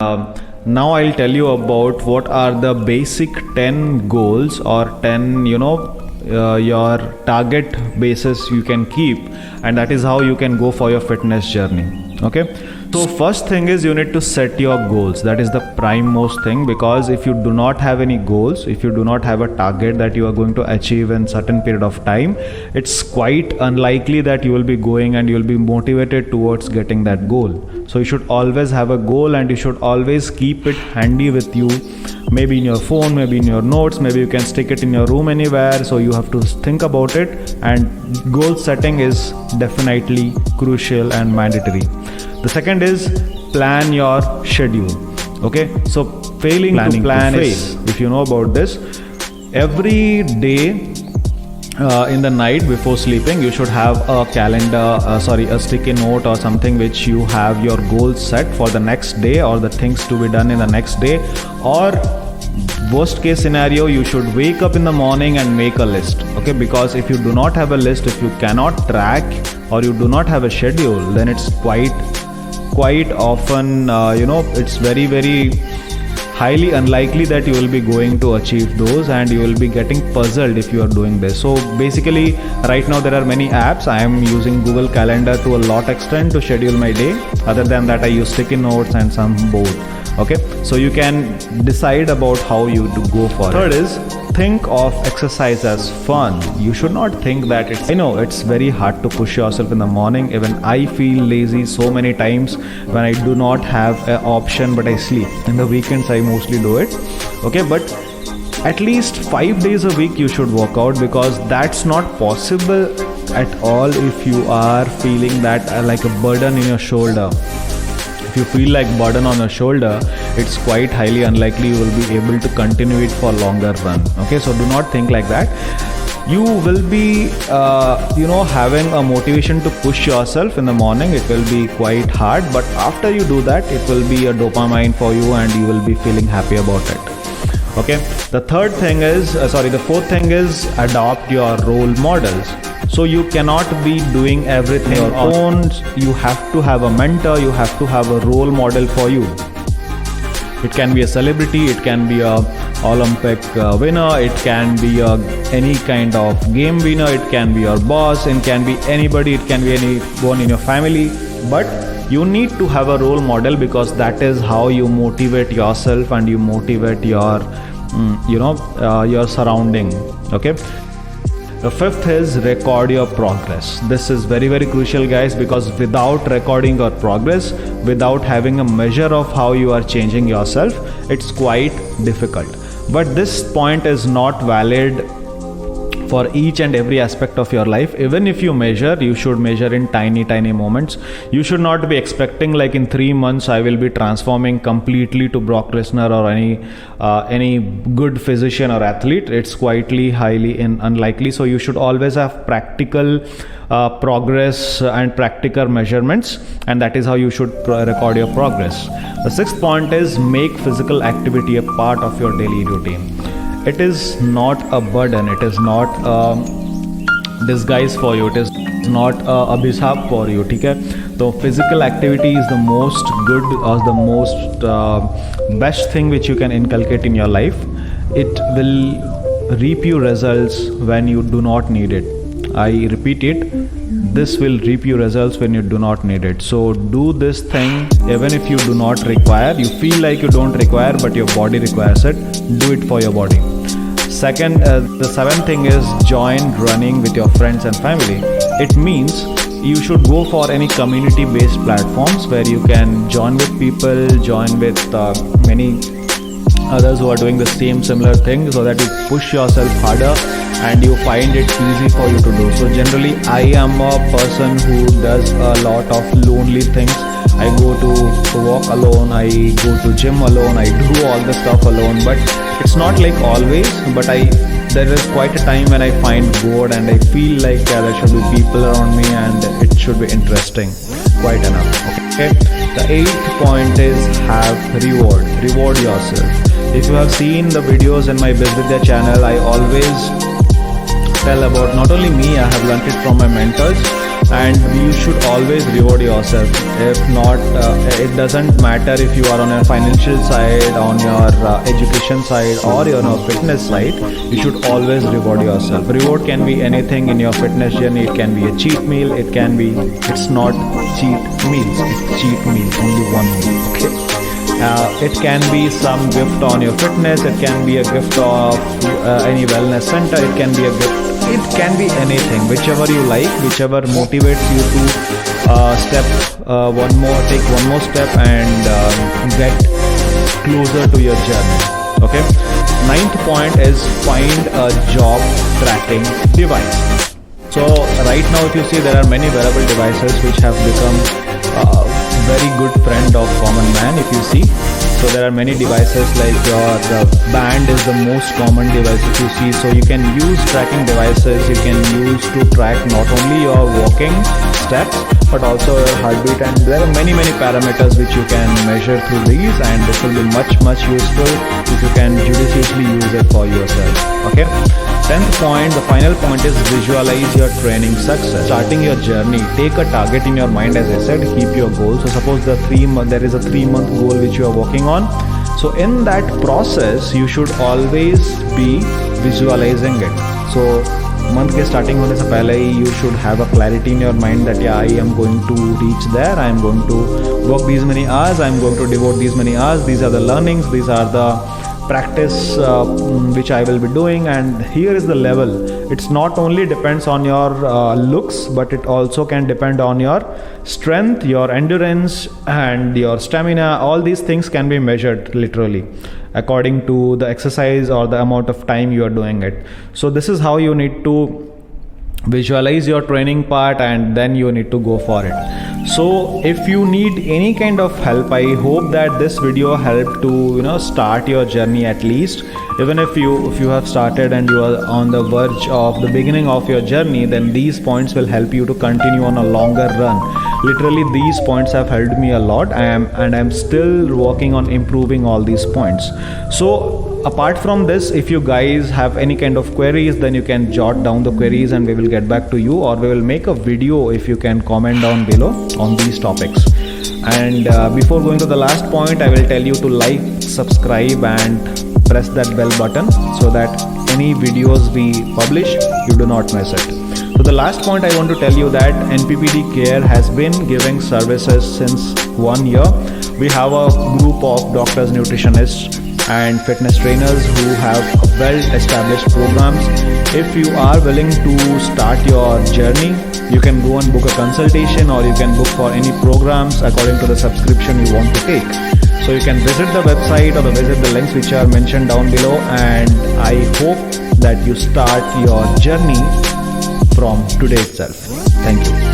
Now I'll tell you about what are the basic 10 goals or 10 your target basis you can keep, and that is how you can go for your fitness journey. Okay, so first thing is you need to set your goals. That is the prime most thing, because if you do not have any goals, if you do not have a target that you are going to achieve in certain period of time, it's quite unlikely that you will be going and you will be motivated towards getting that goal. So you should always have a goal, and you should always keep it handy with you, maybe in your phone, maybe in your notes, maybe you can stick it in your room anywhere. So you have to think about it, and goal setting is definitely crucial and mandatory. The second is plan your schedule. Okay, so failing to plan is, if you know about this, every day in the night before sleeping you should have a calendar, a sticky note or something which you have your goals set for the next day, or the things to be done in the next day. Or worst case scenario, you should wake up in the morning and make a list. Okay, because if you do not have a list, if you cannot track or you do not have a schedule, then it's quite often it's very highly unlikely that you will be going to achieve those, and you will be getting puzzled if you are doing this. So basically right now there are many apps. I am using Google Calendar to a lot extent to schedule my day. Other than that, I use sticky notes and some board. Okay, so you can decide about how you to go for it. Third is think of exercise as fun. You should not think that I know it's very hard to push yourself in the morning. Even I feel lazy so many times when I do not have an option, but I sleep. In the weekends I mostly do it. Okay, but at least 5 days a week you should work out, because that's not possible at all if you are feeling that like a burden in your shoulder. If you feel like burden on your shoulder, it's quite highly unlikely you will be able to continue it for longer run. Okay, so do not think like that. You will be having a motivation to push yourself in the morning. It will be quite hard, but after you do that, it will be a dopamine for you and you will be feeling happy about it. Okay, the fourth thing is adopt your role models. So you cannot be doing everything on your own. You have to have a mentor, you have to have a role model for you. It can be a celebrity, it can be a Olympic winner, it can be any kind of game winner, it can be your boss, it can be anybody, it can be anyone in your family. But you need to have a role model, because that is how you motivate yourself and you motivate your surrounding. Okay. The fifth is record your progress. This is very crucial, guys, because without recording your progress, without having a measure of how you are changing yourself, it's quite difficult. But this point is not valid for each and every aspect of your life. Even if you measure, you should measure in tiny moments. You should not be expecting like in 3 months I will be transforming completely to Brock Lesnar or any good physician or athlete. It's highly unlikely. So you should always have practical progress and practical measurements, and that is how you should record your progress. The sixth point is make physical activity a part of your daily routine. It is not a burden, it is not a disguise for you, it is not a abhishap for you. Okay? So physical activity is the most good or the most best thing which you can inculcate in your life. It will reap you results when you do not need it. I repeat it, this will reap you results when you do not need it. So do this thing even if you do not require. You feel like you don't require, but your body requires it. Do it for your body. Second, the seventh thing is join running with your friends and family. It means you should go for any community based platforms where you can join with people, join with many others who are doing the similar thing, so that you push yourself harder and you find it easy for you to do. So generally I am a person who does a lot of lonely things. I go to walk alone, I go to gym alone, I do all the stuff alone, but it's not like always. But there is quite a time when I find bored and I feel like there should be people around me and it should be interesting quite enough. Okay. The eighth point is have reward yourself. If you have seen the videos in my BizVidya channel, I always tell about not only me, I have learned it from my mentors, and you should always reward yourself. If not, it doesn't matter if you are on a financial side, on your education side, or on your fitness side, you should always reward yourself. Reward can be anything in your fitness journey. It can be a cheat meal, it's not cheat meals, it's cheat meal, only one meal. Okay. It can be some gift on your fitness, it can be a gift of any wellness center, it can be a gift, it can be anything, whichever you like, whichever motivates you to take one more step and get closer to your journey. Okay. Ninth point is find a job tracking device. So right now, if you see, there are many wearable devices which have become very good friend of common man, if you see. So there are many devices like the band is the most common device, if you see. So you can use tracking devices, you can use to track not only your walking steps but also your heartbeat, and there are many parameters which you can measure through these, and this will be much useful if you can judiciously use it for yourself. Okay. 10th point, the final point, is visualize your training success. Starting your journey, take a target in your mind. As I said, keep your goals. So suppose there is a 3-month goal which you are working on. So in that process, you should always be visualizing it. So month के starting होने से पहले ही you should have a clarity in your mind that yeah, I am going to reach there, I am going to work these many hours, I am going to devote these many hours, these are the learnings, these are the practice which I will be doing, and here is the level. It's not only depends on your looks, but it also can depend on your strength, your endurance, and your stamina. All these things can be measured literally according to the exercise or the amount of time you are doing it. So this is how you need to visualize your training part, and then you need to go for it. So if you need any kind of help, I hope that this video helped to start your journey. At least even if you have started and you are on the verge of the beginning of your journey, then these points will help you to continue on a longer run. Literally, these points have helped me a lot. I am still working on improving all these points. So apart from this, if you guys have any kind of queries, then you can jot down the queries and we will get back to you, or we will make a video if you can comment down below on these topics. And before going to the last point, I will tell you to like, subscribe and press that bell button so that any videos we publish, you do not miss it. So the last point I want to tell you that NPPD Care has been giving services since 1 year. We have a group of doctors, nutritionists and fitness trainers who have well-established programs. If you are willing to start your journey, you can go and book a consultation, or you can book for any programs according to the subscription you want to take. So you can visit the website or visit the links which are mentioned down below, and I hope that you start your journey from today itself. Thank you.